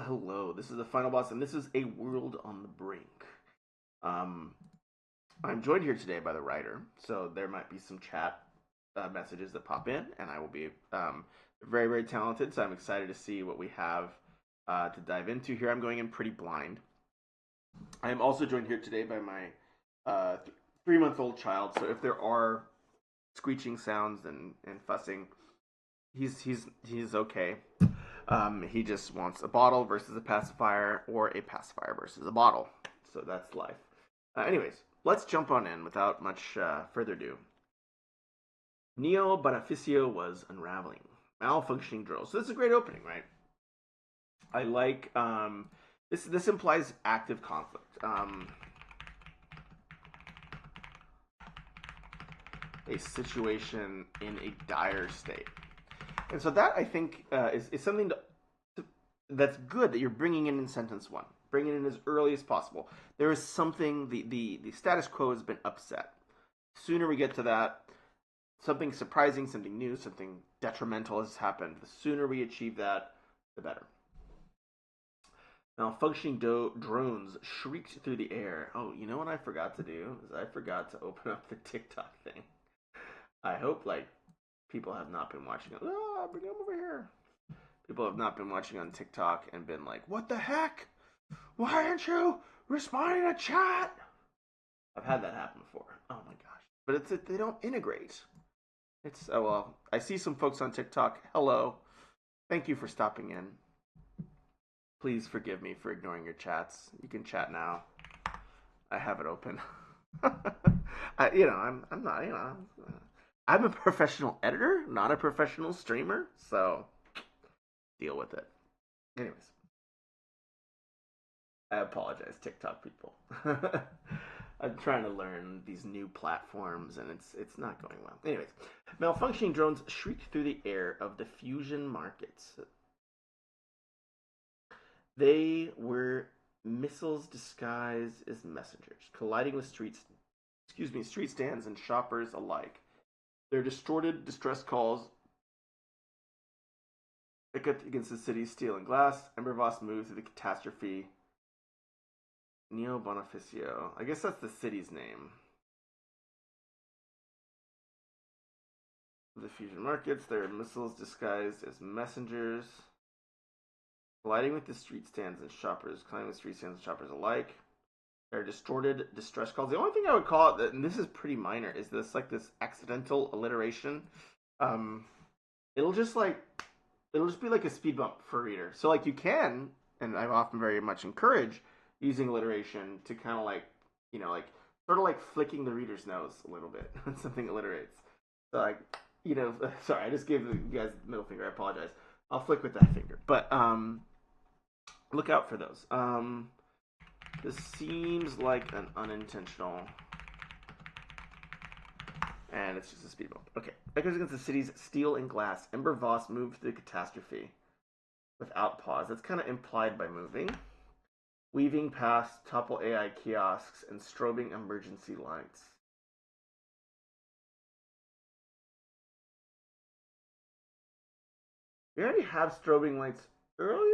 hello. This is the final boss, and this is a world on the brink. Um, I'm joined here today by the writer, so there might be some chat messages that pop in, and I will be very, very talented. So I'm excited to see what we have to dive into here. I'm going in pretty blind. I am also joined here today by my 3-month-old child. So if there are screeching sounds and fussing, he's okay. He just wants a bottle versus a pacifier, or a pacifier versus a bottle. So that's life. Anyways, let's jump on in without much further ado. Neo Beneficio was unraveling. Malfunctioning drill. So this is a great opening, right? I like this implies active conflict. A situation in a dire state. And so that, I think, is something that's good that you're bringing in sentence one. Bring it in as early as possible. There is something, the status quo has been upset. The sooner we get to that, something surprising, something new, something detrimental has happened. The sooner we achieve that, the better. Malfunctioning drones shrieked through the air. Oh, you know what I forgot to do? Is I forgot to open up the TikTok thing. I hope, like, people have not been watching. Oh, bring them over here. People have not been watching on TikTok and been like, what the heck? Why aren't you responding to chat? I've had that happen before. Oh my gosh. But they don't integrate. Oh well, I see some folks on TikTok. Hello. Thank you for stopping in. Please forgive me for ignoring your chats. You can chat now. I have it open. I'm not, I'm a professional editor, not a professional streamer, so deal with it. Anyways, I apologize, TikTok people. I'm trying to learn these new platforms, and it's not going well. Anyways, malfunctioning drones shrieked through the air of the fusion markets. They were missiles disguised as messengers, colliding with street stands and shoppers alike. Their distorted distress calls against the city's steel and glass. Embervoss moved through the catastrophe. Neo Beneficio. I guess that's the city's name. The fusion markets, their missiles disguised as messengers. Colliding with the street stands and shoppers, colliding with street stands and shoppers alike. Their distorted distress calls. The only thing I would call it, and this is pretty minor, is this accidental alliteration. It'll just be like a speed bump for a reader. So like you can, and I often very much encourage using alliteration to kind of sort of like flicking the reader's nose a little bit when something alliterates. So sorry, I just gave you guys the middle finger. I apologize. I'll flick with that finger, but look out for those. This seems like an unintentional, and it's just a speed bump. Okay, echoes against the city's steel and glass. Embervoss moved through the catastrophe without pause. That's kind of implied by moving. Weaving past topple AI kiosks and strobing emergency lights. We already have strobing lights earlier?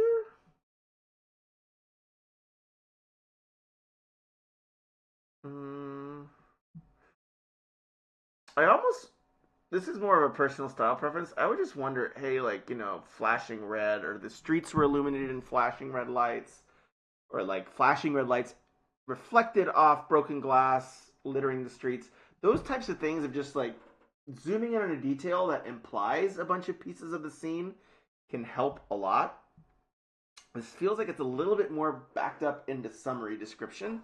This is more of a personal style preference. I would just wonder, hey, flashing red, or the streets were illuminated in flashing red lights, or flashing red lights reflected off broken glass littering the streets. Those types of things of just zooming in on a detail that implies a bunch of pieces of the scene can help a lot. This feels like it's a little bit more backed up into summary description.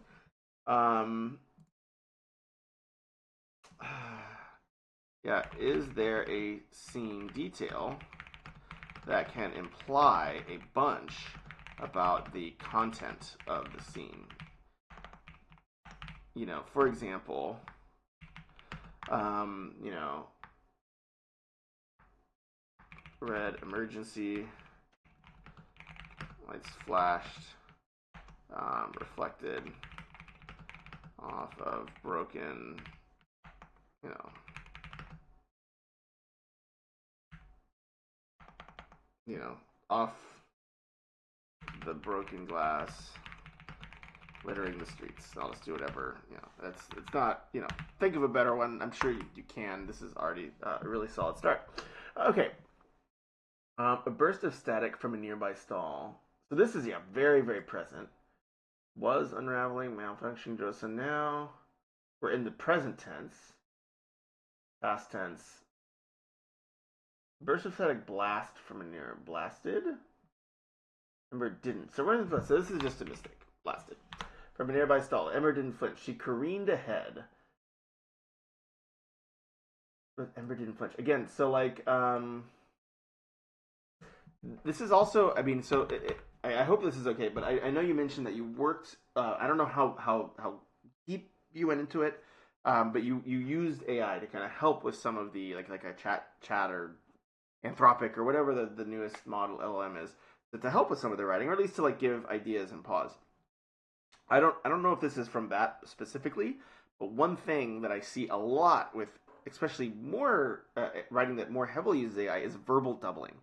Yeah, is there a scene detail that can imply a bunch about the content of the scene? For example, red emergency lights flashed, reflected off of broken, off the broken glass littering the streets. I'll just do whatever. It's not. Think of a better one. I'm sure you can. This is already a really solid start. Okay. A burst of static from a nearby stall. So this is very very present. Was unraveling, malfunctioning, just so now we're in the present tense. Past tense. Burst of static blast from a near blasted. Ember didn't. So we're in the so this is just a mistake. Blasted. From a nearby stall. Ember didn't flinch. She careened ahead. But Ember didn't flinch. Again, so like this is also, I mean, so I hope this is okay, but I know you mentioned that you worked, I don't know how deep you went into it, but you used AI to kind of help with some of the, like a chat or Anthropic or whatever the newest model LLM is, to help with some of the writing, or at least to like give ideas and pause. I don't know if this is from that specifically, but one thing that I see a lot with, especially more writing that more heavily uses AI, is verbal doubling.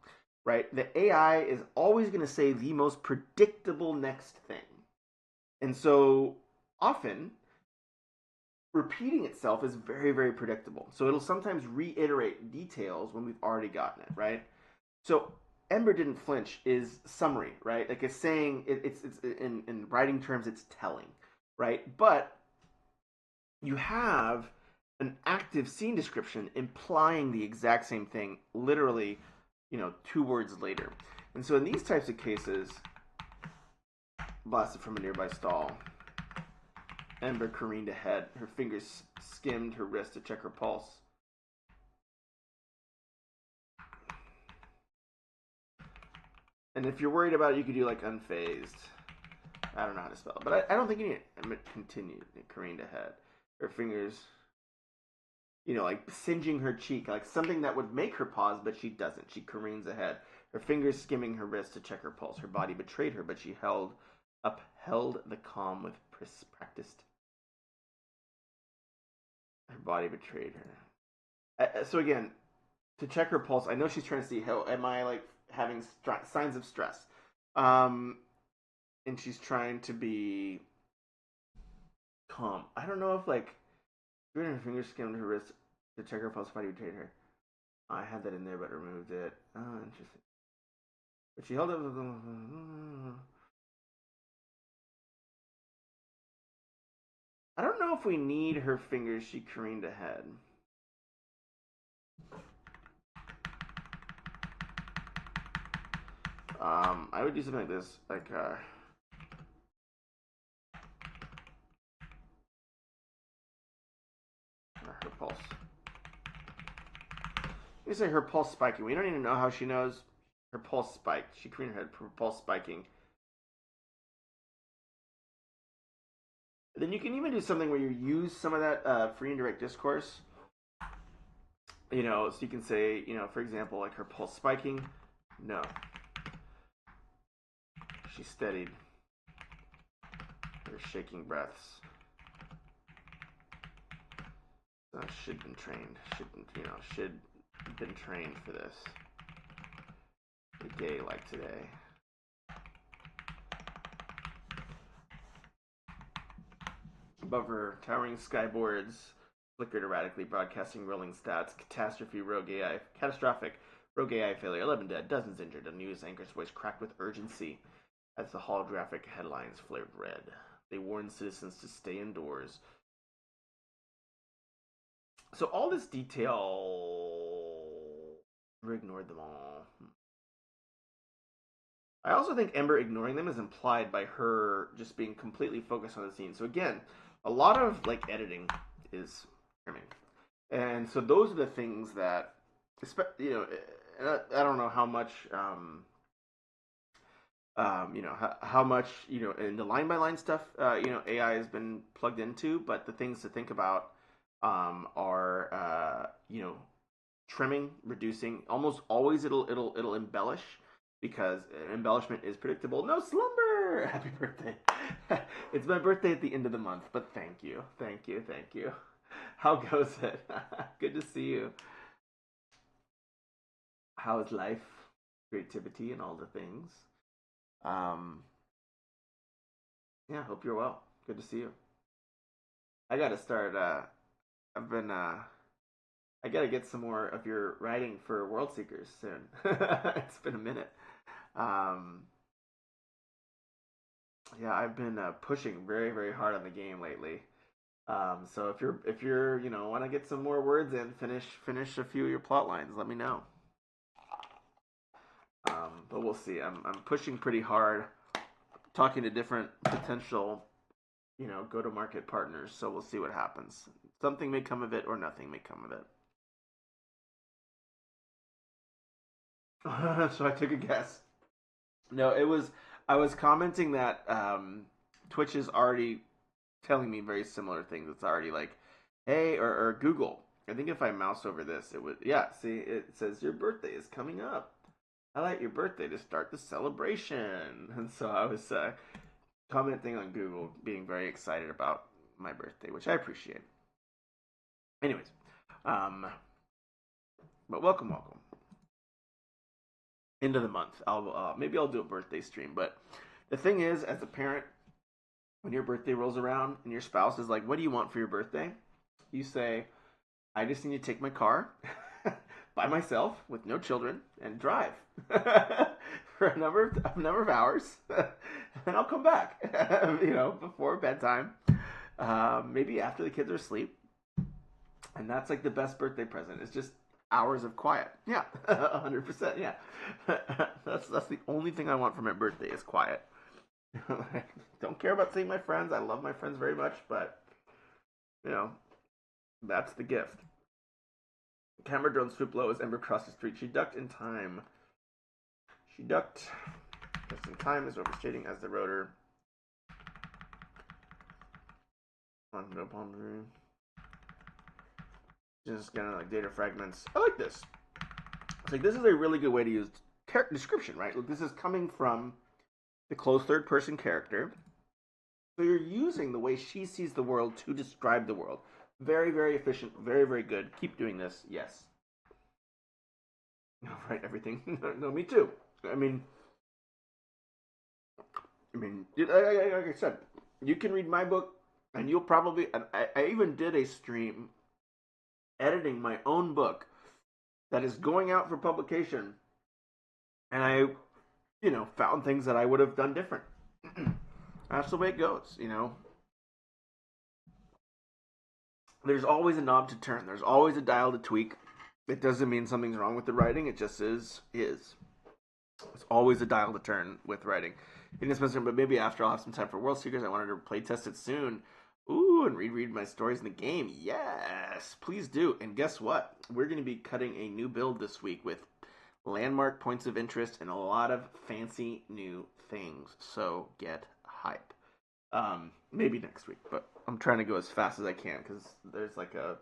Right? The AI is always going to say the most predictable next thing. And so often, repeating itself is very, very predictable. So it'll sometimes reiterate details when we've already gotten it, right? So Ember didn't flinch is summary, right? Like it's saying, it's in writing terms, it's telling, right? But you have an active scene description implying the exact same thing, literally 2 words later. And so in these types of cases, blasted from a nearby stall. Ember careened ahead. Her fingers skimmed her wrist to check her pulse. And if you're worried about it, you could do like unfazed. I don't know how to spell it, but I don't think you need it. Ember continued and careened ahead. Her fingers, like singeing her cheek, like something that would make her pause, but she doesn't. She careens ahead, her fingers skimming her wrist to check her pulse. Her body betrayed her, but she upheld the calm with practiced. Her body betrayed her. So again, to check her pulse, I know she's trying to see how am I like having signs of stress, and she's trying to be calm. I don't know if like her fingers skimmed her wrist to check her pulse. Body betrayed her. I had that in there, but removed it. Oh, interesting. But she held up. I don't know if we need her fingers. She careened ahead. I would do something like this, like her pulse. You say her pulse spiking. We don't even know how she knows her pulse spiked. She careened ahead. Her pulse spiking. Then you can even do something where you use some of that free indirect discourse. So you can say, for example, like her pulse spiking. No. She steadied her shaking breaths. Should been trained. Should been trained for this. A day like today. Above her, towering skyboards flickered erratically, broadcasting rolling stats. Catastrophic rogue AI failure. 11 dead, dozens injured. A news anchor's voice cracked with urgency as the holographic headlines flared red. They warned citizens to stay indoors. So all this detail, we ignored them all. I also think Ember ignoring them is implied by her just being completely focused on the scene. So again, a lot of like editing is trimming, and so those are the things that, I don't know how much, how much in the line by line stuff, AI has been plugged into, but the things to think about are trimming, reducing. Almost always it'll embellish, because embellishment is predictable. No slumber! Happy birthday. It's my birthday at the end of the month, but thank you. How goes it? Good to see you. How is life? Creativity and all the things. Um, yeah, hope you're well. Good to see you. I gotta start. I've been. I gotta get some more of your writing for World Seekers soon. It's been a minute. Um, yeah, I've been pushing very, very hard on the game lately. So if you're want to get some more words in, finish a few of your plot lines, let me know. But we'll see. I'm pushing pretty hard, talking to different potential go to market partners. So we'll see what happens. Something may come of it, or nothing may come of it. So I took a guess. No, it was I was commenting that Twitch is already telling me very similar things. It's already like, hey, or Google. I think if I mouse over this, it would. Yeah, see, it says your birthday is coming up. Highlight your birthday to start the celebration. And so I was commenting on Google, being very excited about my birthday, which I appreciate. Anyways, um, but welcome into the month. I'll do a birthday stream. But the thing is, as a parent, when your birthday rolls around and your spouse is like, "What do you want for your birthday?" You say, "I just need to take my car by myself with no children and drive for a number of hours, and then I'll come back, before bedtime, maybe after the kids are asleep." And that's like the best birthday present. It's just hours of quiet. Yeah, 100%. Yeah, that's the only thing I want for my birthday is quiet. Don't care about seeing my friends. I love my friends very much, but you know that's the gift. Camera drone swooped low as Ember crossed the street. She ducked in time. She ducked just in time as overstating as the rotor. No palm. Just kind of like data fragments. I like this. It's like this is a really good way to use character description, right? Look, this is coming from the closed third person character. So you're using the way she sees the world to describe the world. Very, very efficient. Very, very good. Keep doing this. Yes. Right. Everything. No, me too. I mean, like I said, you can read my book, and you'll probably. And I even did a stream editing my own book that is going out for publication, and I, found things that I would have done different. That's the way it goes. There's always a knob to turn. There's always a dial to tweak. It doesn't mean something's wrong with the writing. It just is. It's always a dial to turn with writing. But maybe after I'll have some time for World Seekers. I wanted to play test it soon. Ooh, and reread my stories in the game. Yes, please do. And guess what? We're going to be cutting a new build this week with landmark points of interest and a lot of fancy new things. So get hype. Maybe next week, but I'm trying to go as fast as I can because there's like a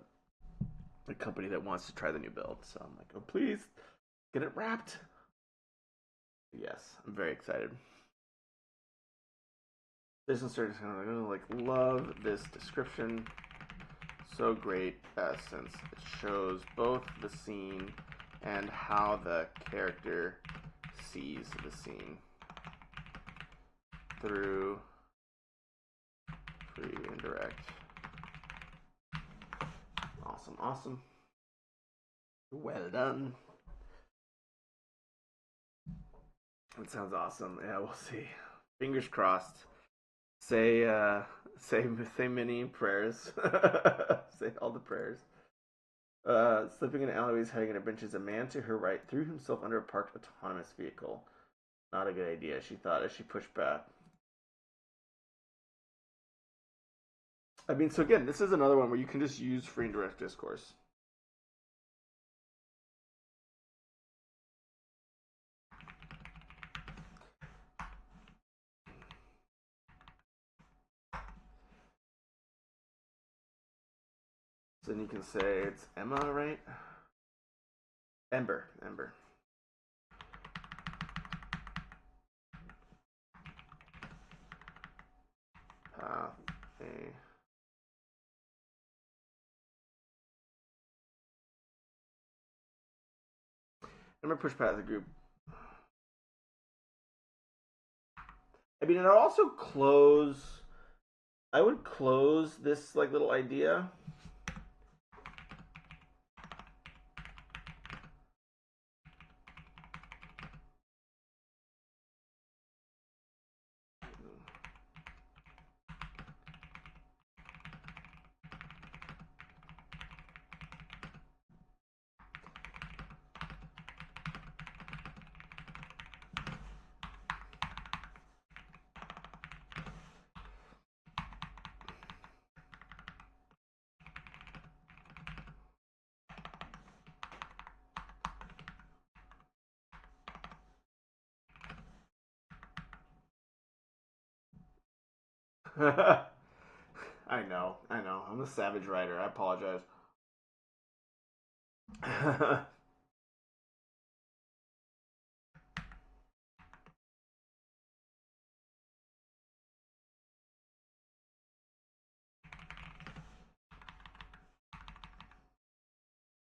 company that wants to try the new build. So I'm like, oh please, get it wrapped. Yes, I'm very excited. Business search like love this description. So great since it shows both the scene and how the character sees the scene through free and direct. Awesome. Well done. It sounds awesome. Yeah, we'll see. Fingers crossed. Say many prayers. Say all the prayers. Slipping in alleyways, hiding in benches, a man to her right threw himself under a parked autonomous vehicle. Not a good idea, she thought as she pushed back. So again, this is another one where you can just use free and direct discourse. So then you can say it's Emma, right? Ember. Okay. I'm gonna push past the group. I mean, and I'd also close. I would close this like little idea. I know, I know. I'm a savage writer. I apologize.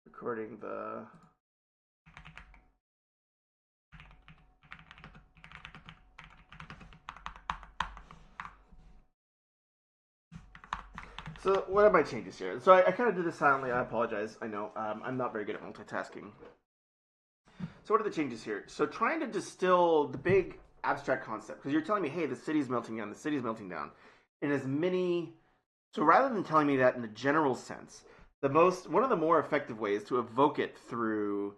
Recording the. So what are my changes here? So I kind of did this silently. I apologize. I know I'm not very good at multitasking. So what are the changes here? So trying to distill the big abstract concept, because you're telling me, hey, the city's melting down, the city's melting down, in as many. So rather than telling me that in the general sense, one of the more effective ways to evoke it through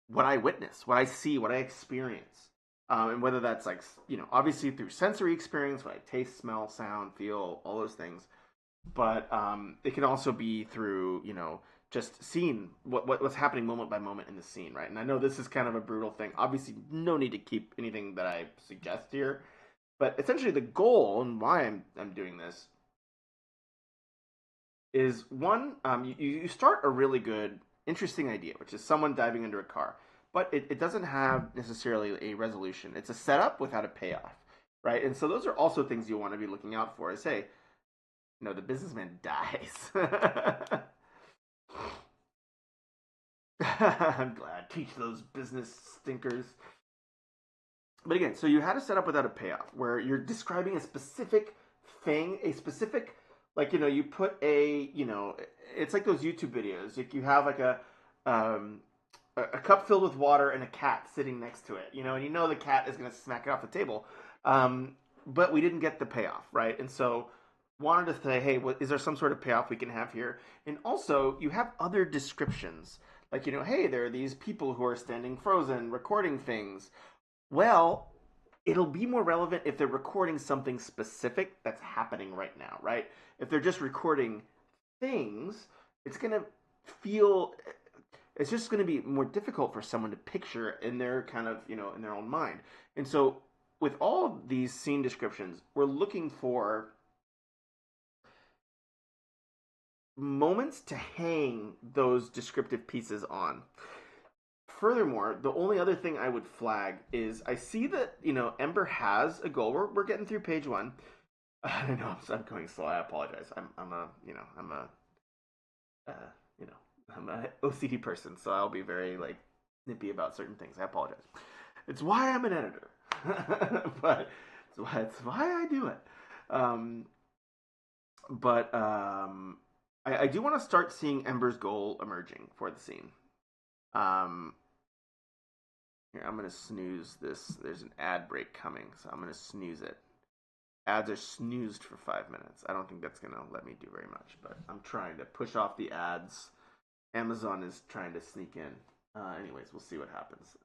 what I witness, what I see, what I experience, and whether that's like obviously through sensory experience, what I taste, smell, sound, feel, all those things, but it can also be through just seeing what's happening moment by moment in the scene, right? And I know this is kind of a brutal thing. Obviously, no need to keep anything that I suggest here, but essentially the goal and why I'm doing this is one, you start a really good, interesting idea, which is someone diving under a car, but it doesn't have necessarily a resolution. It's a setup without a payoff, right? And so those are also things you want to be looking out for. Is hey, the businessman dies. I'm glad. Teach those business stinkers. But again, so you had a setup without a payoff, where you're describing a specific thing, a specific, like you put it's like those YouTube videos. Like you have like a cup filled with water and a cat sitting next to it, and the cat is going to smack it off the table. But we didn't get the payoff, right? And so wanted to say, hey, is there some sort of payoff we can have here? And also, you have other descriptions, like hey, there are these people who are standing frozen, recording things. Well, it'll be more relevant if they're recording something specific that's happening right now, right? If they're just recording things, it's gonna feel it's just going to be more difficult for someone to picture in their kind of in their own mind. And so with all of these scene descriptions, we're looking for moments to hang those descriptive pieces on. Furthermore, the only other thing I would flag is I see that Ember has a goal. We're getting through page one. I know I'm going slow. I apologize. I'm a uh, you know I'm a OCD person, so I'll be very like nippy about certain things. I apologize. It's why I'm an editor, but it's why I do it. Um, but I do want to start seeing Ember's goal emerging for the scene. Um, Here, I'm gonna snooze this. There's an ad break coming, so I'm gonna snooze it. Ads are snoozed for 5 minutes. I don't think that's gonna let me do very much, but I'm trying to push off the ads. Amazon is trying to sneak in. Anyways, we'll see what happens.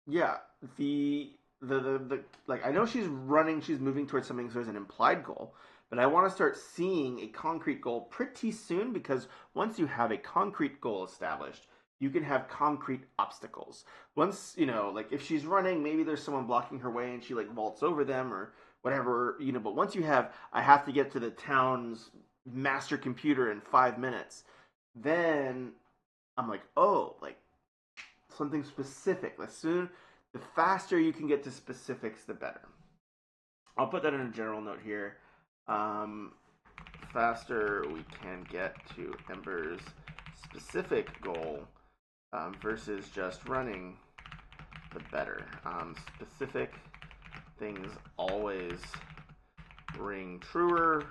Yeah, the like I know she's running, she's moving towards something. So there's an implied goal, but I want to start seeing a concrete goal pretty soon because once you have a concrete goal established, you can have concrete obstacles. Once like if she's running, maybe there's someone blocking her way and she like vaults over them or whatever. But once you have, I have to get to the town's master computer in 5 minutes, then I'm like, oh, like something specific. The faster you can get to specifics, the better. I'll put that in a general note here. Faster we can get to Ember's specific goal, versus just running, the better. Specific things always ring truer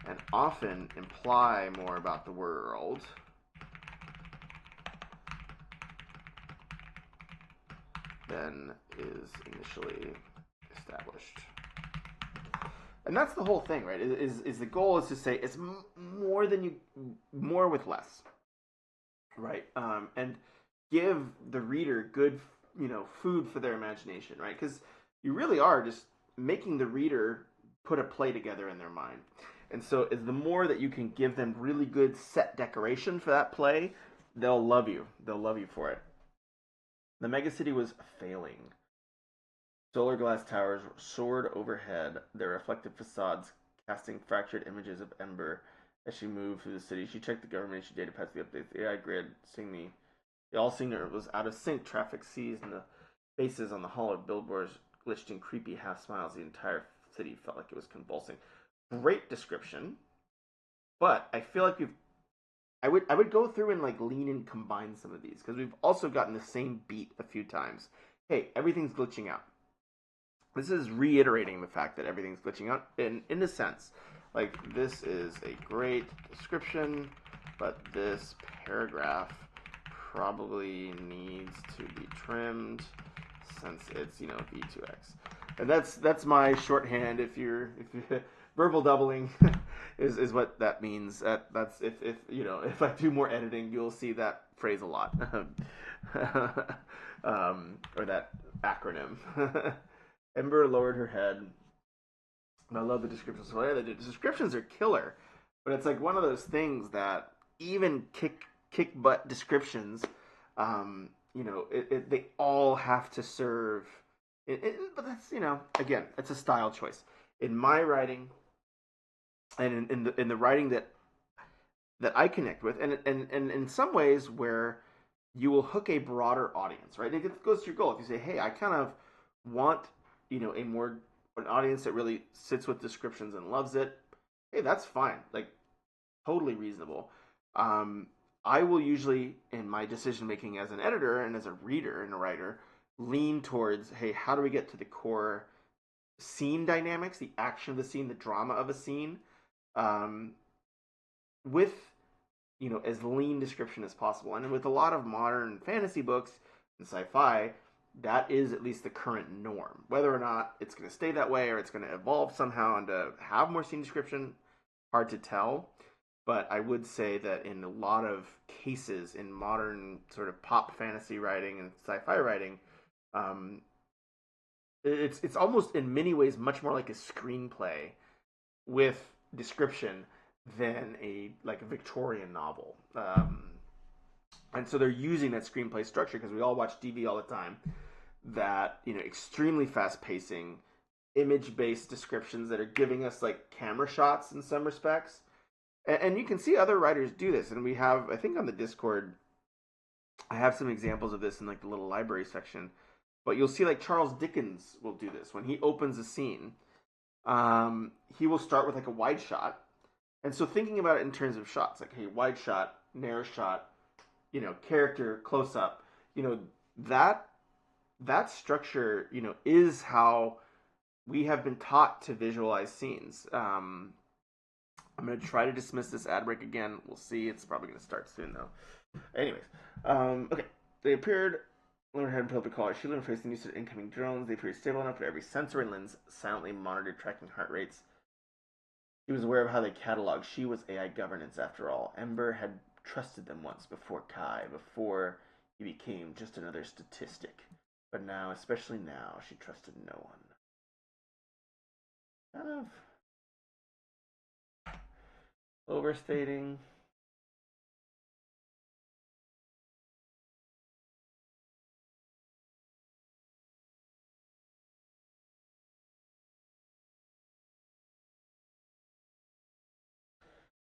and often imply more about the world than is initially established. And that's the whole thing, right? Is the goal is to say it's more than you, more with less, right? And give the reader good, food for their imagination, right? Because you really are just making the reader put a play together in their mind. And so, the more that you can give them really good set decoration for that play, they'll love you. They'll love you for it. The megacity was failing. Solar glass towers soared overhead, their reflective facades casting fractured images of Ember as she moved through the city. She checked the government data past the updates. The AI grid they all seemed it was out of sync. Traffic seized and the faces on the hollowed billboards glitched in creepy half smiles. The entire city felt like it was convulsing. Great description, but I feel like I would go through and lean and combine some of these because we've also gotten the same beat a few times. Hey, everything's glitching out. This is reiterating the fact that everything's glitching out in a sense. This is a great description, but this paragraph probably needs to be trimmed since it's v2x. And that's my shorthand. If you're verbal doubling is what that means. That's if I do more editing, you'll see that phrase a lot, or that acronym. Ember lowered her head. And I love the descriptions. So yeah, the descriptions are killer, but it's one of those things that even kick butt descriptions, they all have to serve. But that's again, it's a style choice. In my writing, and in the writing that I connect with, and in some ways where you will hook a broader audience, right? And it goes to your goal. If you say, hey, I kind of want an audience that really sits with descriptions and loves it, hey, that's fine. Totally reasonable. I will usually, in my decision making as an editor and as a reader and a writer, lean towards, hey, how do we get to the core scene dynamics, the action of the scene, the drama of a scene, with as lean description as possible. And with a lot of modern fantasy books and sci-fi, that is at least the current norm. Whether or not it's going to stay that way or it's going to evolve somehow and to have more scene description, hard to tell. But I would say that in a lot of cases in modern sort of pop fantasy writing and sci-fi writing, it's almost in many ways much more like a screenplay with description than a Victorian novel. And so they're using that screenplay structure because we all watch TV all the time. That extremely fast pacing, image based descriptions that are giving us camera shots in some respects, and you can see other writers do this. And we have, I think, on the Discord, I have some examples of this in the little library section. But you'll see Charles Dickens will do this when he opens a scene. He will start with a wide shot, and so thinking about it in terms of shots, hey, wide shot, narrow shot, character close up, that structure, is how we have been taught to visualize scenes. I'm going to try to dismiss this ad break again. We'll see. It's probably going to start soon, though. Anyways, okay. They appeared. Learned how to build the collar. She learned to face the use of incoming drones. They appeared stable enough that every sensor and lens silently monitored, tracking heart rates. She was aware of how they cataloged. She was AI governance, after all. Ember had trusted them once before Kai, before he became just another statistic. But now, especially now, she trusted no one. Kind of overstating.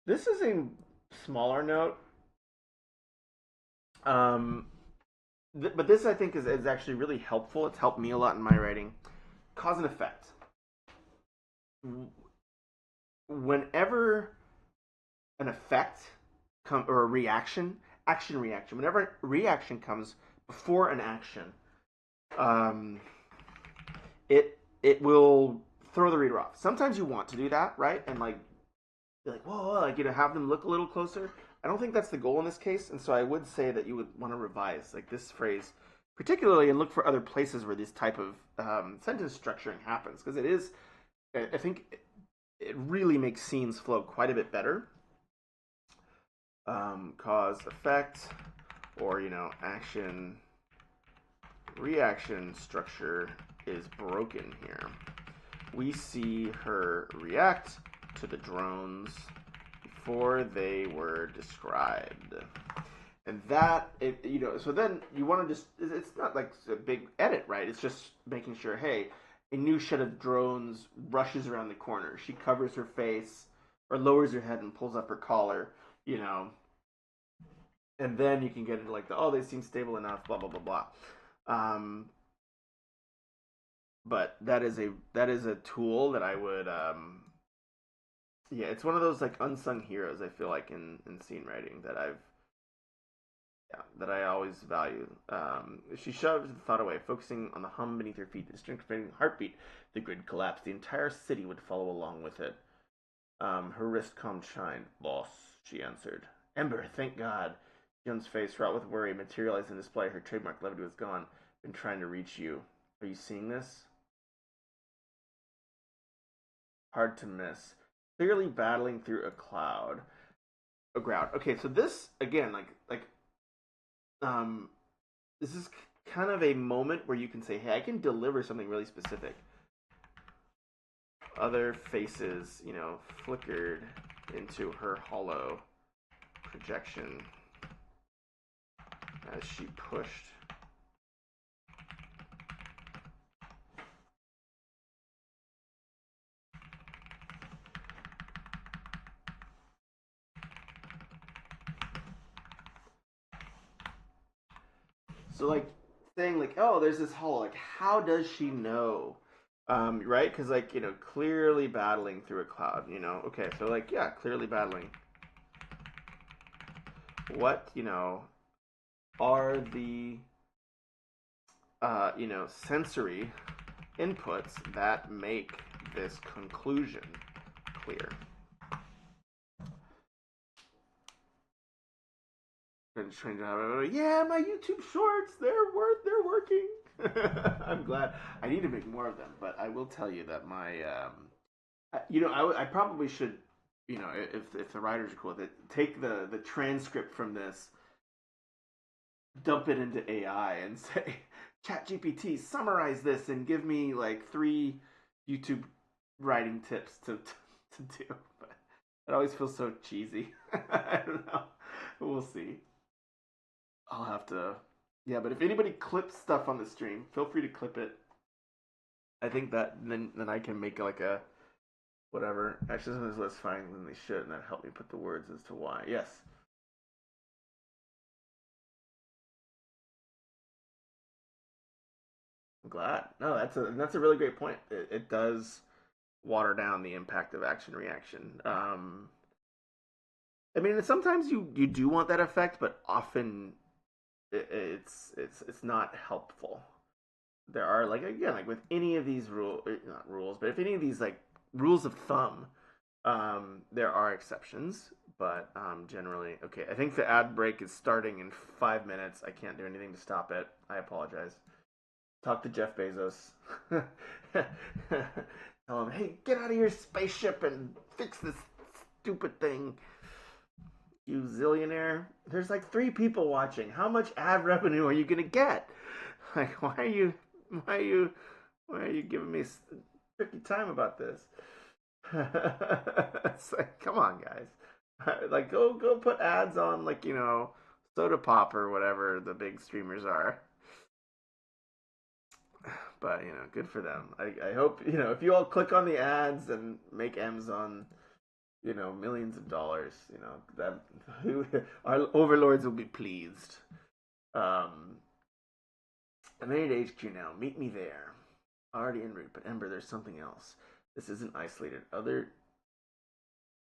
This is a smaller note. But this, I think, is actually really helpful. It's helped me a lot in my writing. Cause and effect. Whenever an effect or a reaction action reaction. Whenever reaction comes before an action, um, it will throw the reader off. Sometimes you want to do that, right? And like be like, whoa, like have them look a little closer. I don't think that's the goal in this case, and so I would say that you would want to revise like this phrase particularly and look for other places where this type of sentence structuring happens because it is. I think it really makes scenes flow quite a bit better. Cause effect, or action reaction structure is broken here. We see her react to the drones before they were described. And that, so then you want to just, it's not like a big edit, right? It's just making sure, hey, a new set of drones rushes around the corner. She covers her face or lowers her head and pulls up her collar, and then you can get into like they seem stable enough, blah, blah, blah, blah. But that is a tool that I would, yeah, it's one of those like unsung heroes I feel like in scene writing that I always value. She shoved the thought away, focusing on the hum beneath her feet, the strengthening heartbeat. The grid collapsed. The entire city would follow along with it. Her wrist calmed shine. Boss, she answered. Ember, thank God. Jueun's face, wrought with worry, materialized in display. Her trademark levity was gone. Been trying to reach you. Are you seeing this? Hard to miss. Clearly battling through a cloud. A ground. Okay, so this again, this is kind of a moment where you can say, hey, I can deliver something really specific. Other faces, flickered into her hollow projection as she pushed. So like saying like, oh, there's this hollow. Like, how does she know? Right? Because clearly battling through a cloud. Okay, so like, yeah, clearly battling. What are the sensory inputs that make this conclusion clear? Yeah, my YouTube shorts, they're working. I'm glad. I need to make more of them, but I will tell you that my I probably should, if the writers are cool with it, take the transcript from this, dump it into AI, and say, ChatGPT, summarize this and give me like 3 YouTube writing tips to do. But it always feels so cheesy. I don't know. We'll see. I'll have to. Yeah, but if anybody clips stuff on the stream, feel free to clip it. I think that then I can make like a whatever. Actually, sometimes less fine than they should, and that helped me put the words as to why. Yes. I'm glad. No, that's a really great point. It does water down the impact of action reaction. I mean, sometimes you do want that effect, but often it's not helpful. There are like again like with any of these not rules, but if any of these like rules of thumb, there are exceptions, but generally okay. I think the ad break is starting in 5 minutes. I can't do anything to stop it. I apologize. Talk to Jeff Bezos. Tell him, hey, get out of your spaceship and fix this stupid thing. You zillionaire. There's like 3 people watching. How much ad revenue are you gonna get? Like, why are you giving me tricky time about this? It's like, come on, guys. Like, go put ads on like Soda Pop or whatever the big streamers are. But good for them. I hope if you all click on the ads and make Amazon millions of dollars, that our overlords will be pleased. I'm heading to HQ now. Meet me there. Already en route, but Ember, there's something else. This isn't isolated. This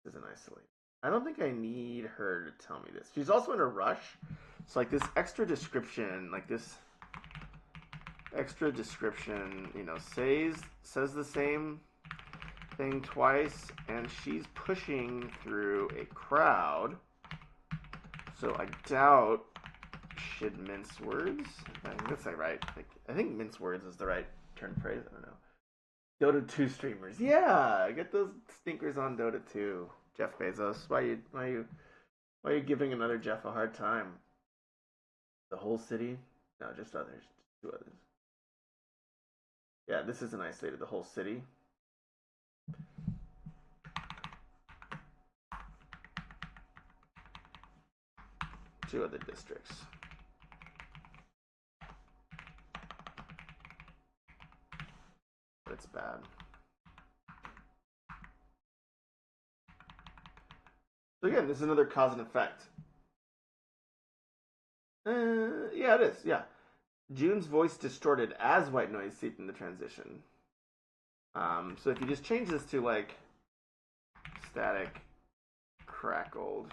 isn't isolated. I don't think I need her to tell me this. She's also in a rush. So like this extra description, you know, says the same thing twice, and she's pushing through a crowd. So I doubt she'd mince words. I think that's right. Like, I think mince words is the right turn phrase. I don't know. Dota 2 streamers. Yeah, get those stinkers on Dota 2. Jeff Bezos. Why are you giving another Jeff a hard time? The whole city? No, just others. Two others. Yeah, this isn't isolated. The whole city. Two other districts. But it's bad. So again, this is another cause and effect. Yeah, it is. Yeah. June's voice distorted as white noise seeped in the transition. So if you just change this to like static crackled.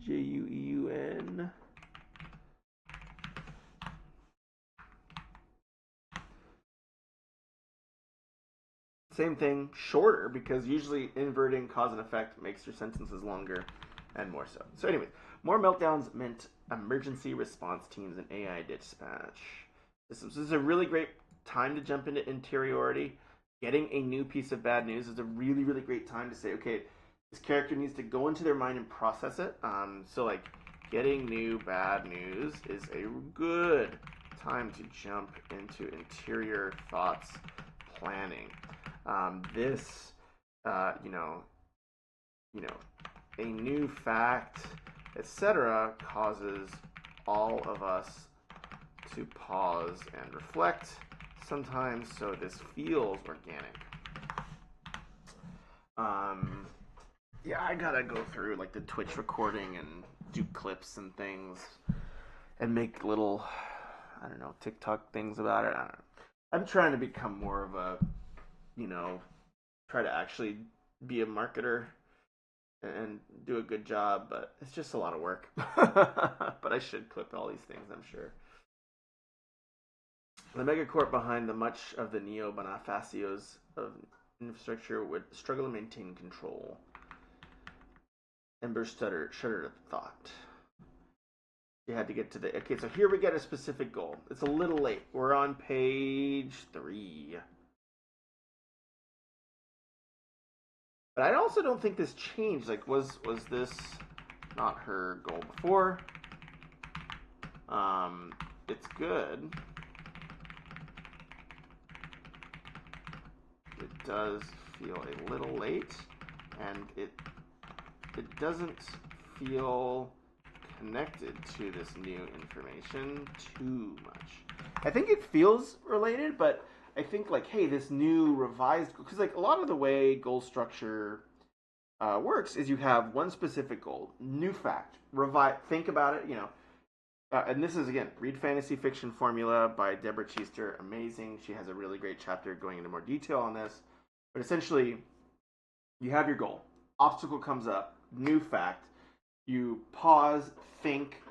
Jueun. Same thing, shorter, because usually inverting cause and effect makes your sentences longer and more so. So anyways, more meltdowns meant emergency response teams and AI dispatch systems. This is a really great time to jump into interiority. Getting a new piece of bad news is a really, really great time to say, okay, this character needs to go into their mind and process it. So like getting new bad news is a good time to jump into interior thoughts planning. This, a new fact, etc., causes all of us to pause and reflect sometimes, so this feels organic. Yeah, I gotta go through like the Twitch recording and do clips and things and make little, I don't know, TikTok things about it. I don't know. I'm trying to become more of a, try to actually be a marketer and do a good job, but it's just a lot of work. But I should clip all these things, I'm sure. The megacorp behind the much of the neo-Bonifacios of infrastructure would struggle to maintain control. Ember shuddered at the thought. You had to get to the... Okay, so here we get a specific goal. It's a little late. We're on page 3. But I also don't think this changed. Like, was this not her goal before? It's good. It does feel a little late, and it doesn't feel connected to this new information too much. I think it feels related, but I think like, hey, this new revised, because like a lot of the way goal structure works is you have one specific goal, new fact, think about it, and this is again, read Fantasy Fiction Formula by Deborah Cheister, amazing. She has a really great chapter going into more detail on this. But essentially, you have your goal. Obstacle comes up, new fact. You pause, think.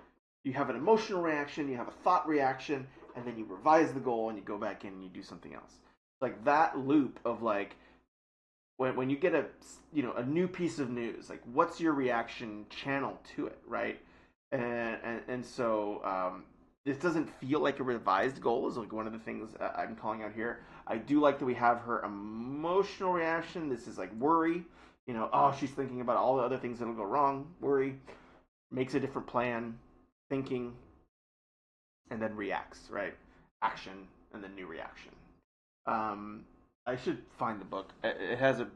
You have an emotional reaction. You have a thought reaction, and then you revise the goal and you go back in and you do something else. Like that loop of like when you get a new piece of news, like what's your reaction channel to it, right? And so this doesn't feel like a revised goal is like one of the things I'm calling out here. I do like that we have her emotional reaction. This is like worry, oh, she's thinking about all the other things that'll go wrong. Worry, makes a different plan, thinking, and then reacts, right? Action and then new reaction. I should find the book. It has a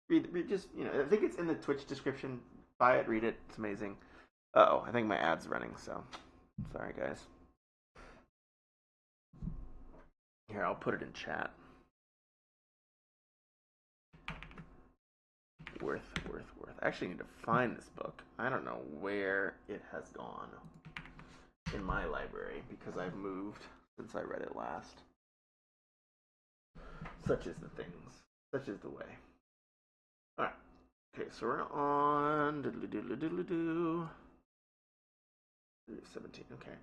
read just I think it's in the Twitch description. Buy it, read it. It's amazing. Uh-oh, I think my ad's running, so sorry guys. Here, I'll put it in chat. Worth. I actually need to find this book. I don't know where it has gone in my library because I've moved since I read it last. Such is the things. Such is the way. All right. Okay, so we're on 17. Okay.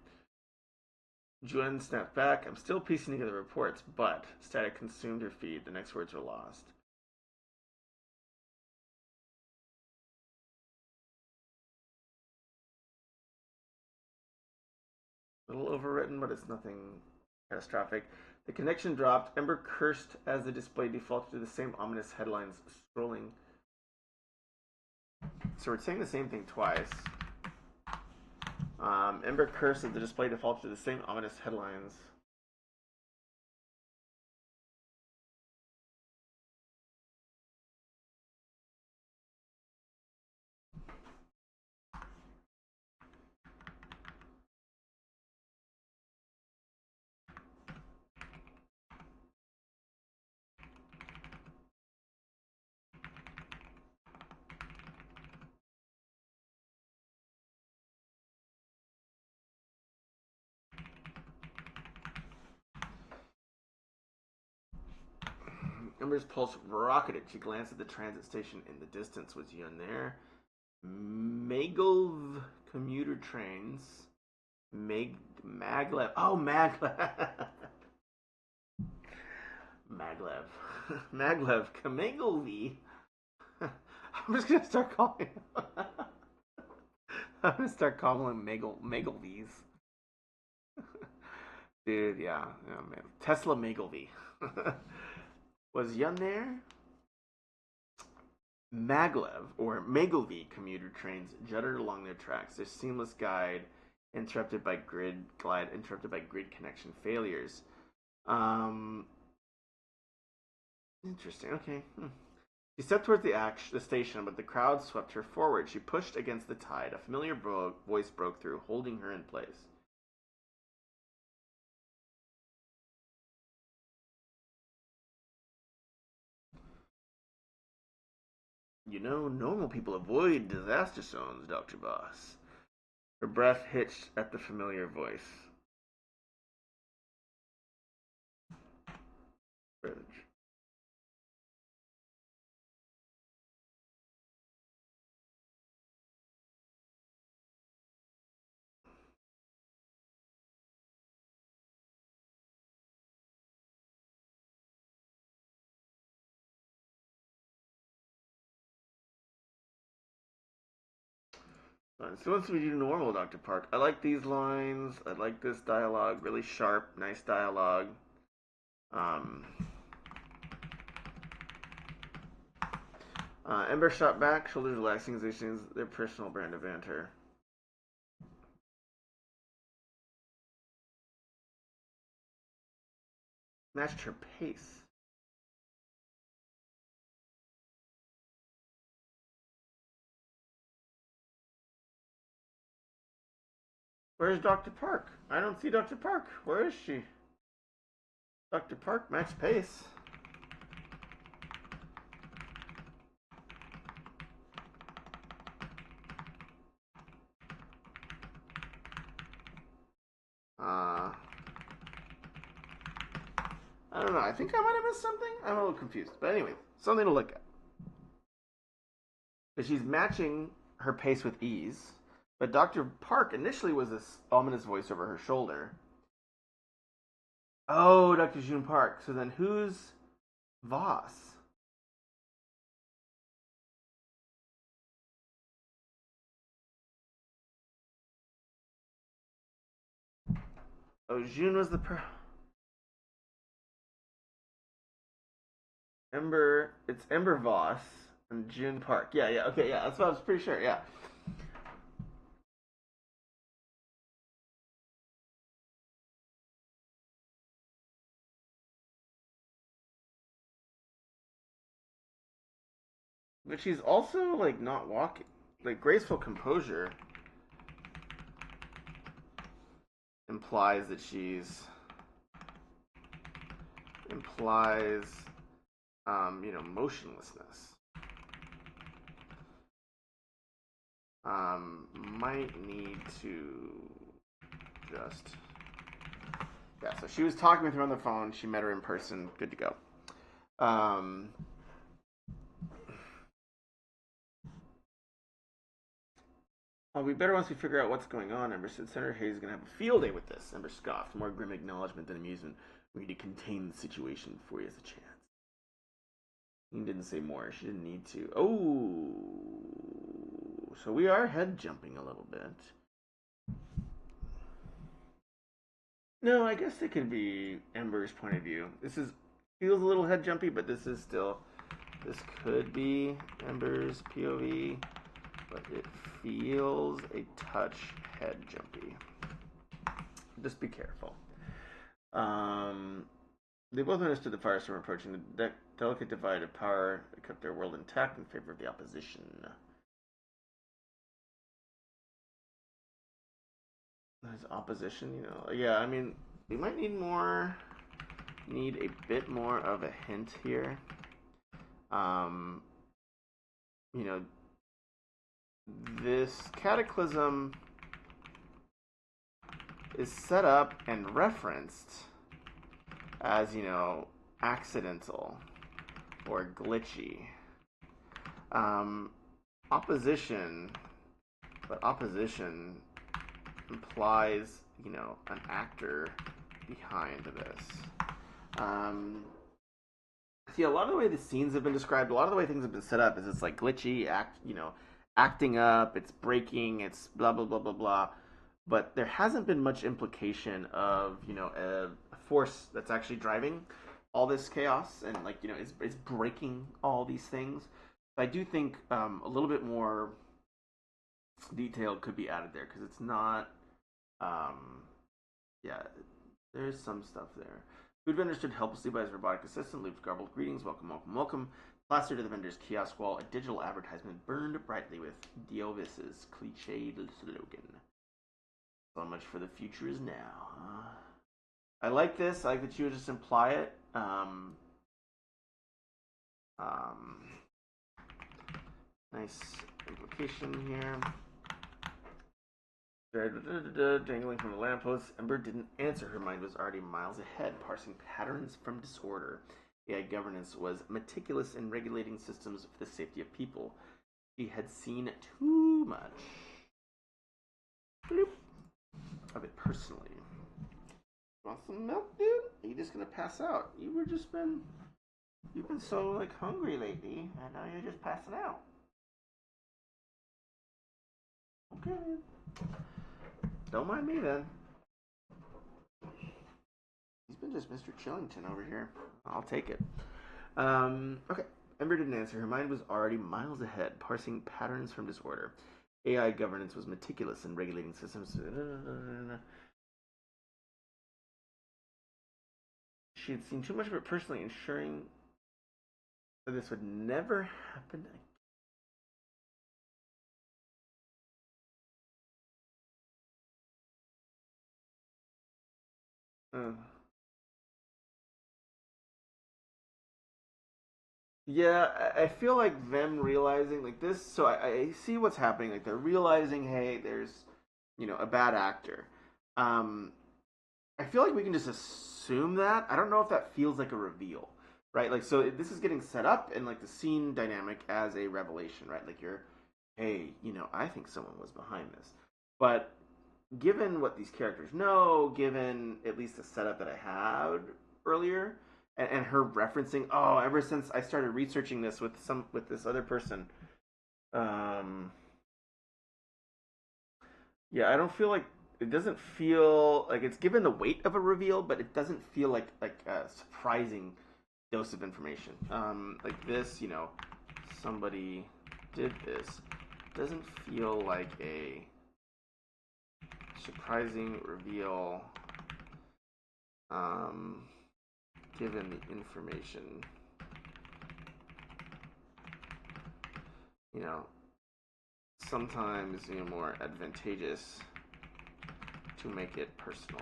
Jueun snapped back. I'm still piecing together reports, but static consumed her feed. The next words were lost. A little overwritten, but it's nothing catastrophic. The connection dropped. Ember cursed as the display defaulted to the same ominous headlines scrolling. So we're saying the same thing twice. Ember cursed as the display defaulted to the same ominous headlines. Ember's pulse rocketed. She glanced at the transit station in the distance. Was Jueun there? Maglev commuter trains. Maglev. Oh, Maglev. Maglev. Maglev. Kamaglv. I'm just gonna start calling him. I'm gonna start calling him Maglevs. Dude, yeah, man. Tesla Maglv. Was Jueun there? Maglev, or Maglv commuter trains jutted along their tracks, their seamless guide interrupted by grid connection failures. Interesting. Okay. She stepped towards the station, but the crowd swept her forward. She pushed against the tide. A familiar voice broke through, holding her in place. You know, normal people avoid disaster zones, Dr. Boss. Her breath hitched at the familiar voice. So once we do normal, Dr. Park, I like these lines. I like this dialogue. Really sharp, nice dialogue. Ember shot back, shoulders relaxing as they sing their personal brand of banter. Matched her pace. Where's Dr. Park? I don't see Dr. Park. Where is she? Dr. Park, match pace. I don't know. I think I might have missed something. I'm a little confused. But anyway, something to look at. Because she's matching her pace with ease. But Dr. Park initially was this ominous voice over her shoulder. Oh, Dr. Jueun Park. So then who's Voss? Oh, Jueun was the Ember. It's Ember Voss and Jueun Park. Yeah, okay, yeah. That's what I was pretty sure. Yeah. But she's also like not walking. Like graceful composure implies that she's implies motionlessness. Might need to just yeah. So she was talking with her on the phone. She met her in person. Good to go. I'll be better once we figure out what's going on, Ember said. Senator Hayes is going to have a field day with this. Ember scoffed, more grim acknowledgement than amusement. We need to contain the situation before he has a chance. He didn't say more. She didn't need to. Oh, so we are head jumping a little bit. No, I guess it could be Ember's point of view. This feels a little head jumpy, but this could be Ember's POV, but it feels a touch head jumpy. Just be careful. They both understood the firestorm approaching. The delicate divide of power that kept their world intact in favor of the opposition. There's opposition, Yeah, I mean, we might need a bit more of a hint here. This cataclysm is set up and referenced as, accidental or glitchy. Opposition implies, an actor behind this. See, a lot of the way the scenes have been described, a lot of the way things have been set up is it's like glitchy, acting up, it's breaking, it's blah blah blah blah blah. But there hasn't been much implication of, a force that's actually driving all this chaos and is breaking all these things. I do think a little bit more detail could be added there because it's not. Yeah, there's some stuff there. Food vendor stood helplessly by his robotic assistant, leaves garbled greetings, welcome, welcome, welcome, plastered to the vendor's kiosk wall. A digital advertisement burned brightly with Diovis's cliched slogan. So much for the future is now. I like this. I like that you would just imply it. Nice implication here. Dangling from the lamppost, Ember didn't answer. Her mind was already miles ahead, parsing patterns from disorder. AI governance was meticulous in regulating systems for the safety of people. She had seen too much of it personally. Want some milk, dude? Are you just gonna pass out? You've been so hungry lately, and now you're just passing out. Okay. Don't mind me then. He's been just Mr. Chillington over here. I'll take it. Okay. Ember didn't answer. Her mind was already miles ahead, parsing patterns from disorder. AI governance was meticulous in regulating systems. She had seen too much of it personally, ensuring that this would never happen again. Yeah, I feel like them realizing this. So I see what's happening. They're realizing, hey, there's a bad actor. I feel like we can just assume that. I don't know if that feels like a reveal, right? So this is getting set up in the scene dynamic as a revelation, right? Hey, I think someone was behind this, but given what these characters know, given at least the setup that I had earlier, and her referencing, oh, ever since I started researching this with this other person, yeah, I don't feel like it doesn't feel like it's given the weight of a reveal, but it doesn't feel like a surprising dose of information. This, somebody did this, doesn't feel like a surprising reveal given the information. Sometimes more advantageous to make it personal.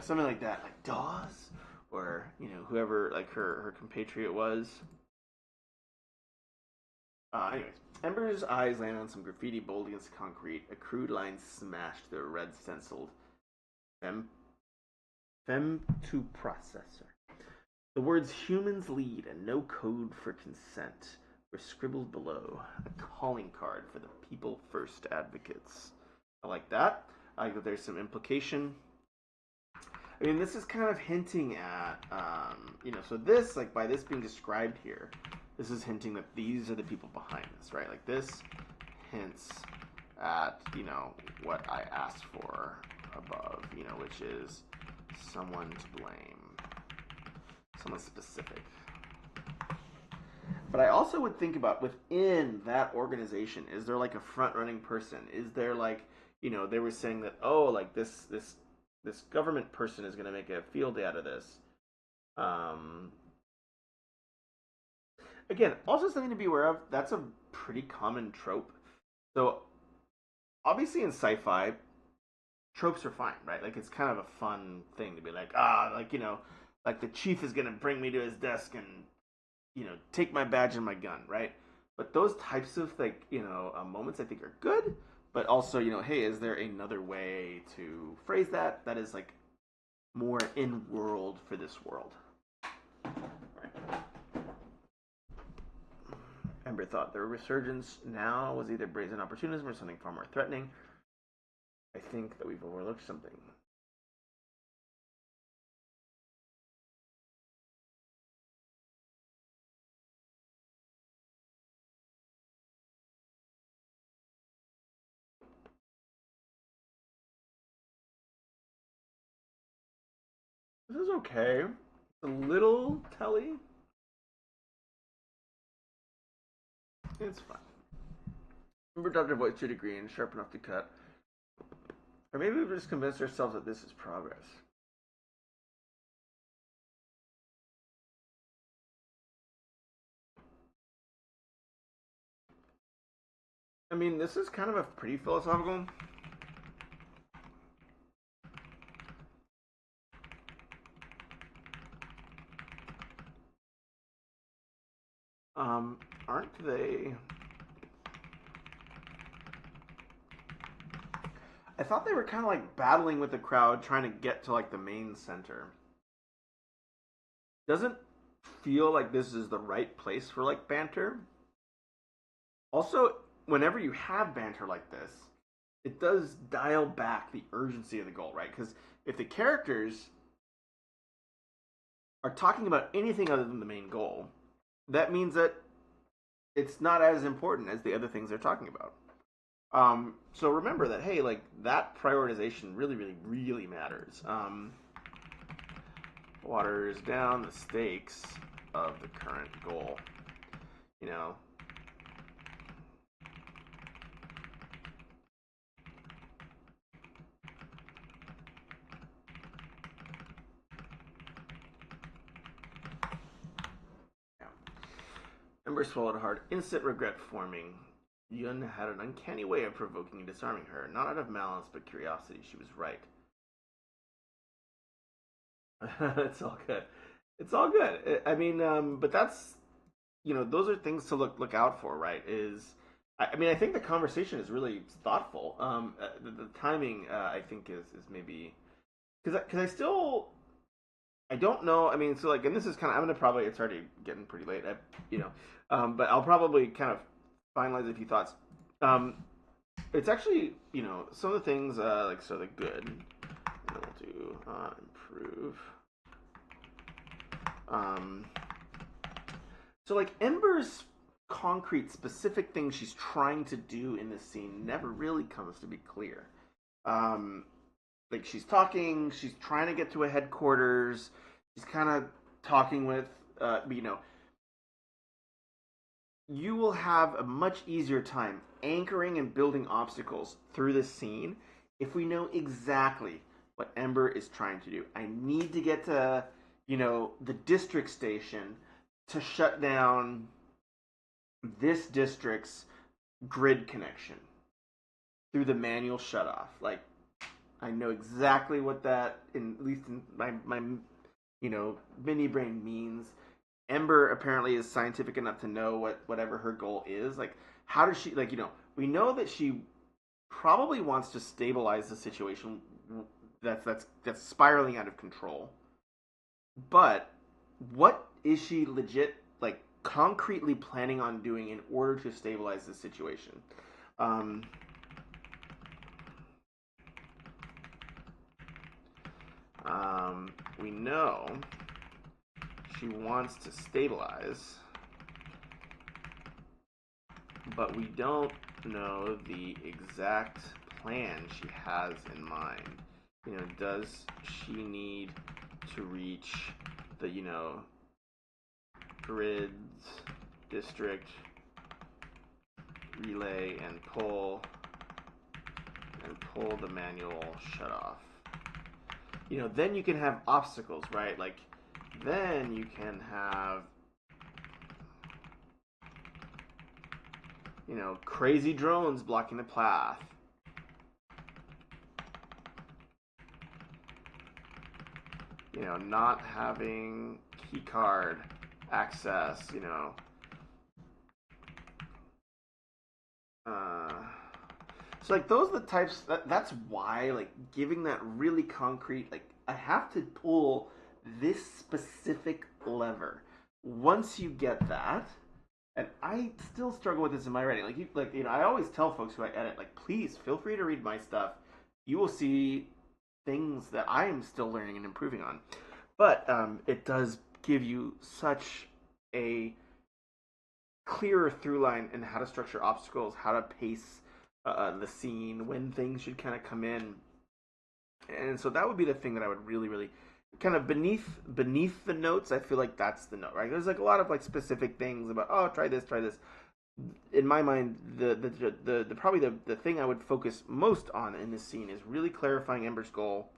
something like that, like Dawes, or whoever like her compatriot was. Anyways, Ember's eyes land on some graffiti bold against concrete. A crude line smashed through a red stenciled fem to processor. The words "humans lead" and "no code for consent" were scribbled below. A calling card for the people first advocates. I like that. I like that there's some implication. I mean, this is kind of hinting at, so this, like, by this being described here, this is hinting that these are the people behind this, right? Like, this hints at, what I asked for above, which is someone to blame. Someone specific. But I also would think about within that organization, is there like a front-running person? Is there like, they were saying that, oh, like this government person is going to make a field day out of this. Again, also something to be aware of, that's a pretty common trope. So, obviously in sci-fi, tropes are fine, right? Like, it's kind of a fun thing to be like, like the chief is going to bring me to his desk and, take my badge and my gun, right? But those types of, like, moments I think are good. But also, hey, is there another way to phrase that is, like, more in-world for this world? Right. Ember thought the resurgence now was either brazen opportunism or something far more threatening. I think that we've overlooked something. This is okay. It's a little telly. It's fine. Remember Dr. Voight's to a degree and sharp enough to cut. Or maybe we've just convinced ourselves that this is progress. I mean, this is kind of a pretty philosophical. Aren't they? I thought they were kind of like battling with the crowd, trying to get to like the main center. Doesn't feel like this is the right place for like banter. Also, whenever you have banter like this, it does dial back the urgency of the goal, right? Because if the characters are talking about anything other than the main goal, that means that it's not as important as the other things they're talking about. So remember that, hey, like, that prioritization really, really, really matters. Waters down the stakes of the current goal. Ember swallowed hard, instant regret forming. Jueun had an uncanny way of provoking and disarming her, not out of malice but curiosity. She was right. It's all good. It's all good. I mean, but that's those are things to look out for, right? I mean, I think the conversation is really thoughtful. The timing, I think, is maybe because I don't know. I mean, so like, and this is kind of, I'm gonna probably, it's already getting pretty late. But I'll probably kind of finalize a few thoughts. It's actually, some of the things, like, so the good, and then we'll do improve. So like Ember's concrete specific thing she's trying to do in this scene never really comes to be clear. Like, she's trying to get to a headquarters. She's kind of talking with, you will have a much easier time anchoring and building obstacles through this scene if we know exactly what Ember is trying to do. I need to get to, the district station to shut down this district's grid connection through the manual shutoff. Like, I know exactly what that, at least in my mini brain means. Ember apparently is scientific enough to know whatever her goal is. Like, how does she, like, we know that she probably wants to stabilize the situation that's spiraling out of control. But what is she legit, like, concretely planning on doing in order to stabilize the situation? Um, we know she wants to stabilize, but we don't know the exact plan she has in mind. Does she need to reach the, grids, district, relay, and pull the manual shutoff? Then you can have obstacles, right? Like, then you can have, crazy drones blocking the path. Not having keycard access, So, like, those are the types that's why, like, giving that really concrete, like, I have to pull this specific lever. Once you get that, and I still struggle with this in my writing. I always tell folks who I edit, like, please feel free to read my stuff. You will see things that I am still learning and improving on. But it does give you such a clearer through line in how to structure obstacles, how to pace the scene, when things should kind of come in. And so that would be the thing that I would really, really kind of beneath the notes. I feel like that's the note, right? There's like a lot of like specific things about, oh, try this. In my mind, the probably the thing I would focus most on in this scene is really clarifying Ember's goal,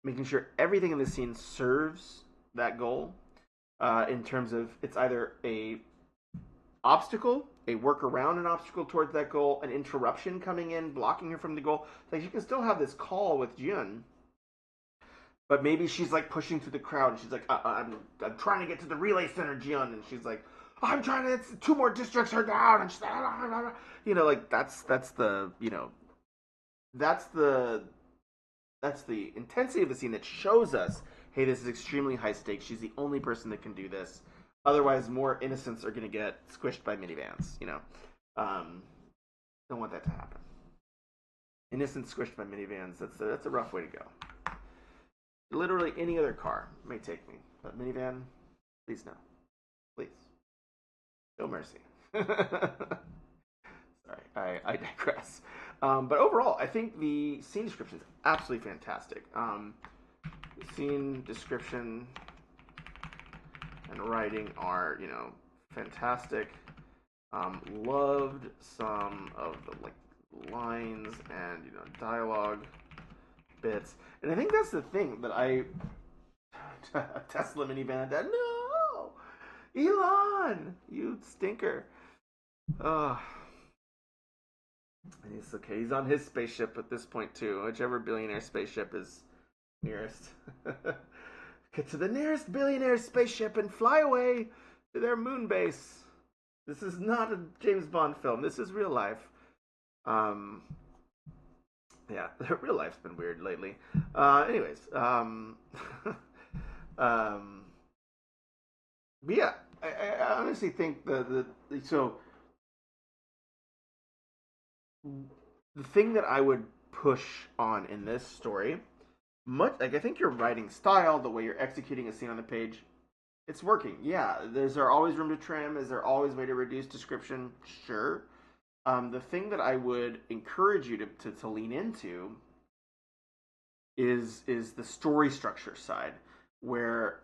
making sure everything in the scene serves that goal, in terms of it's either a obstacle, a work around an obstacle towards that goal, an interruption coming in, blocking her from the goal. Like, you can still have this call with Jueun, but maybe she's like pushing through the crowd and she's like, I'm trying to get to the relay center, Jueun, and she's like, I'm trying to, it's 2 more districts are down, and she's like, like, that's the, that's the intensity of the scene that shows us, hey, this is extremely high stakes. She's the only person that can do this. Otherwise, more innocents are going to get squished by minivans. Don't want that to happen. Innocents squished by minivans. That's a rough way to go. Literally any other car may take me, but minivan, please no, please, no mercy. Sorry, I digress. But overall, I think the scene description is absolutely fantastic. Scene description and writing are, fantastic. Loved some of the like lines and dialogue bits, and I think that's the thing that I Tesla minivan. No, Elon, you stinker. And he's okay. He's on his spaceship at this point too. Whichever billionaire spaceship is nearest. Get to the nearest billionaire spaceship and fly away to their moon base. This is not a James Bond film. This is real life. Yeah, real life's been weird lately. Anyways, but yeah, I honestly think so the thing that I would push on in this story, much like I think your writing style, the way you're executing a scene on the page, it's working. Yeah, is there always room to trim? Is there always way to reduce description? Sure. The thing that I would encourage you to lean into is the story structure side, where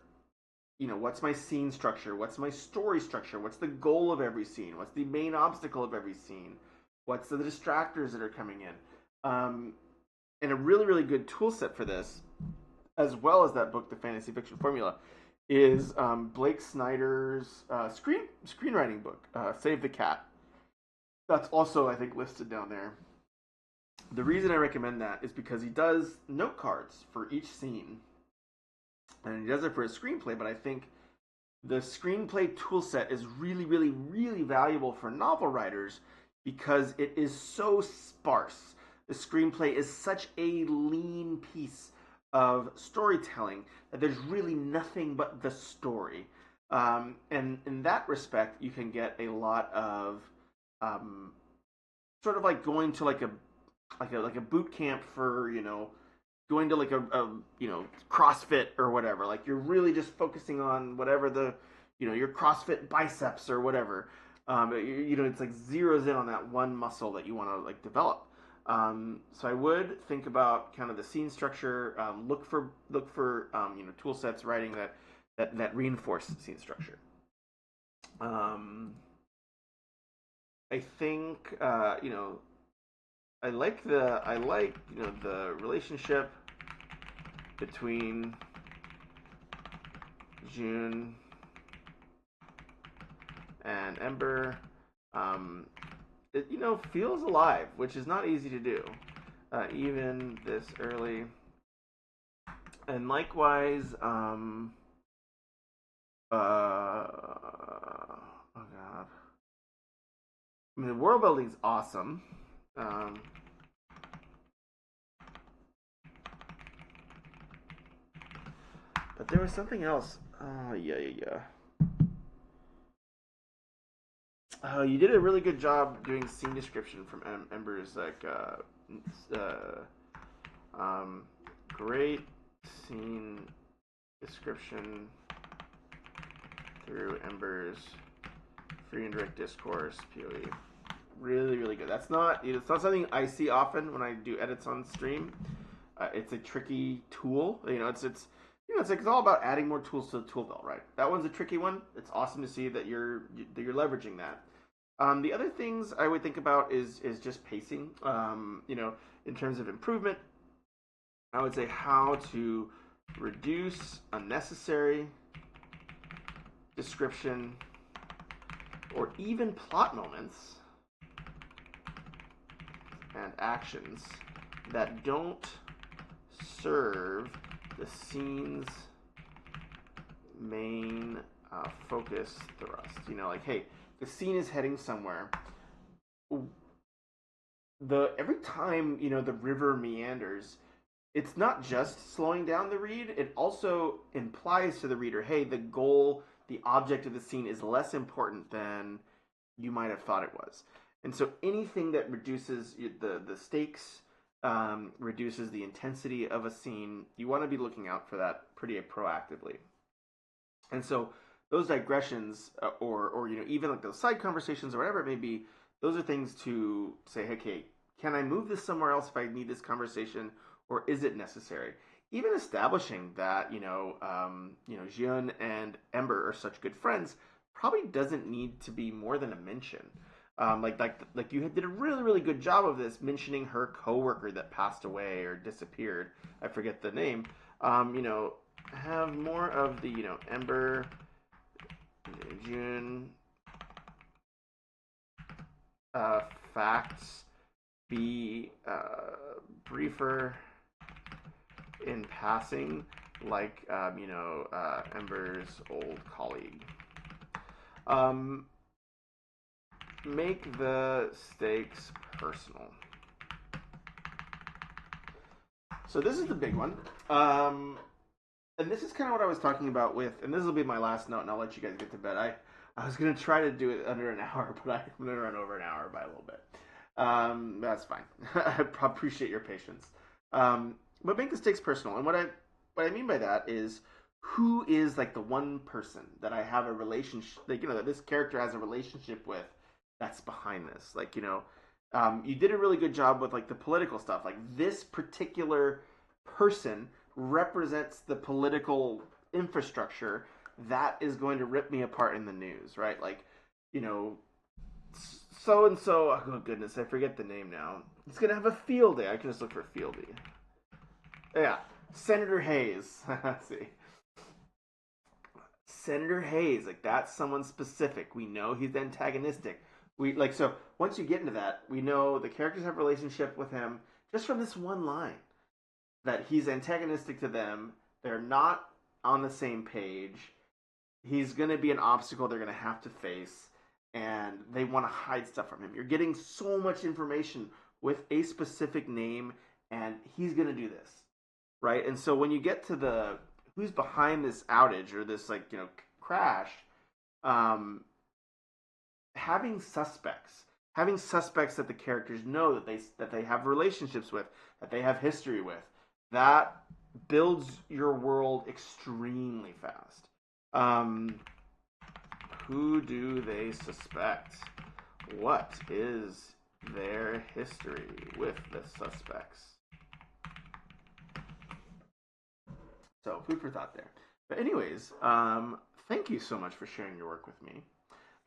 what's my scene structure, what's my story structure, what's the goal of every scene, what's the main obstacle of every scene, what's the distractors that are coming in, and a really, really good tool set for this, as well as that book, The Fantasy Fiction Formula, is Blake Snyder's screenwriting book, Save the Cat. That's also, I think, listed down there. The reason I recommend that is because he does note cards for each scene, and he does it for a screenplay. But I think the screenplay toolset is really, really, really valuable for novel writers because it is so sparse. The screenplay is such a lean piece of storytelling that there's really nothing but the story. And in that respect, you can get a lot of um, sort of like going to like a boot camp for going to like a CrossFit or whatever. Like you're really just focusing on whatever your CrossFit biceps or whatever. It's like zeroes in on that one muscle that you want to like develop. So I would think about kind of the scene structure. Look for tool sets writing that reinforce scene structure. I think I like the relationship between Jueun and Ember. It feels alive, which is not easy to do, even this early. And likewise, oh god, I mean the world building's awesome. But there was something else. Oh yeah. You did a really good job doing scene description from Ember's great scene description through Ember's free and direct discourse POE. Really, really good. It's not something I see often when I do edits on stream. It's a tricky tool. It's all about adding more tools to the tool belt, right? That one's a tricky one. It's awesome to see that you're leveraging that. The other things I would think about is just pacing. In terms of improvement, I would say how to reduce unnecessary description or even plot moments and actions that don't serve the scene's main focus thrust. Like, hey, the scene is heading somewhere. Every time the river meanders, it's not just slowing down the read. It also implies to the reader, hey, the goal, the object of the scene is less important than you might have thought it was. And so anything that reduces the stakes, reduces the intensity of a scene, you want to be looking out for that pretty proactively. And so those digressions, or even like those side conversations or whatever it may be, those are things to say, okay, can I move this somewhere else if I need this conversation, or is it necessary? Even establishing that Jueun and Ember are such good friends probably doesn't need to be more than a mention. Like you did a really, really good job of this, mentioning her coworker that passed away or disappeared. I forget the name. Have more of the Ember, Jueun facts be briefer in passing, like Ember's old colleague. Make the stakes personal. So this is the big one. And this is kind of what I was talking about with, and this will be my last note, and I'll let you guys get to bed. I was going to try to do it under an hour, but I'm going to run over an hour by a little bit. That's fine. I appreciate your patience. But make the stakes personal. And what I mean by that is, who is like the one person that I have a relationship, that this character has a relationship with, that's behind this. Like, you did a really good job with like the political stuff. Like, this particular person represents the political infrastructure that is going to rip me apart in the news, right? Like, so and so. Oh goodness, I forget the name now. It's gonna have a field day. I can just look for field day. Yeah, Senator Hayes. Let's see. Senator Hayes, like that's someone specific. We know he's antagonistic. So once you get into that, we know the characters have a relationship with him. just from this one line, that he's antagonistic to them. They're not on the same page. He's going to be an obstacle they're going to have to face, and they want to hide stuff from him. You're getting so much information with a specific name, and he's going to do this, right? And so when you get to the who's behind this outage or this crash, um, having suspects that the characters know that they have relationships with, that they have history with, that builds your world extremely fast. Who do they suspect? What is their history with the suspects? So, food for thought there. But anyways, thank you so much for sharing your work with me.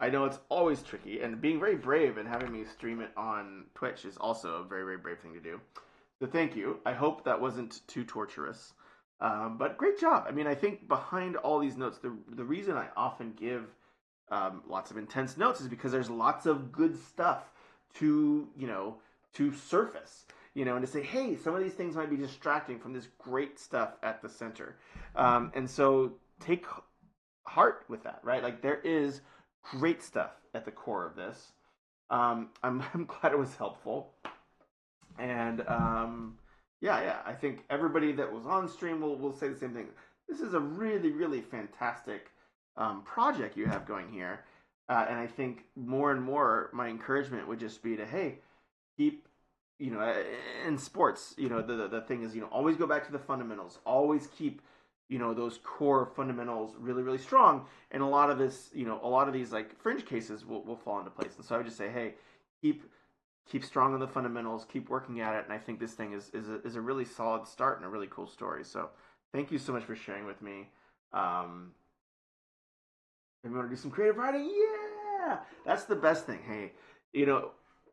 I know it's always tricky, and being very brave and having me stream it on Twitch is also a very, very brave thing to do. So thank you. I hope that wasn't too torturous. But great job. I mean, I think behind all these notes, the reason I often give lots of intense notes is because there's lots of good stuff to surface, and to say, hey, some of these things might be distracting from this great stuff at the center. And so take heart with that, right? Like, there is great stuff at the core of this. I'm glad it was helpful. And yeah, I think everybody that was on stream will say the same thing. This is a really, really fantastic project you have going here. And I think more and more my encouragement would just be to, hey, keep, in sports, the thing is, always go back to the fundamentals. Always keep, those core fundamentals really, really strong. And a lot of this, a lot of these like fringe cases will fall into place. And so I would just say, hey, keep strong on the fundamentals, keep working at it, and I think this thing is a really solid start and a really cool story. So thank you so much for sharing with me. If you want to do some creative writing, yeah, that's the best thing. Hey,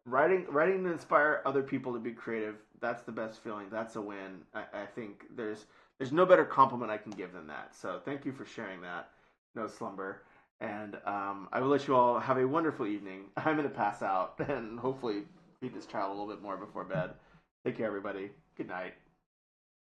writing to inspire other people to be creative, that's the best feeling. That's a win. I think there's no better compliment I can give than that. So thank you for sharing that. No slumber. And I will let you all have a wonderful evening. I'm going to pass out and hopefully feed this child a little bit more before bed. Take care, everybody. Good night.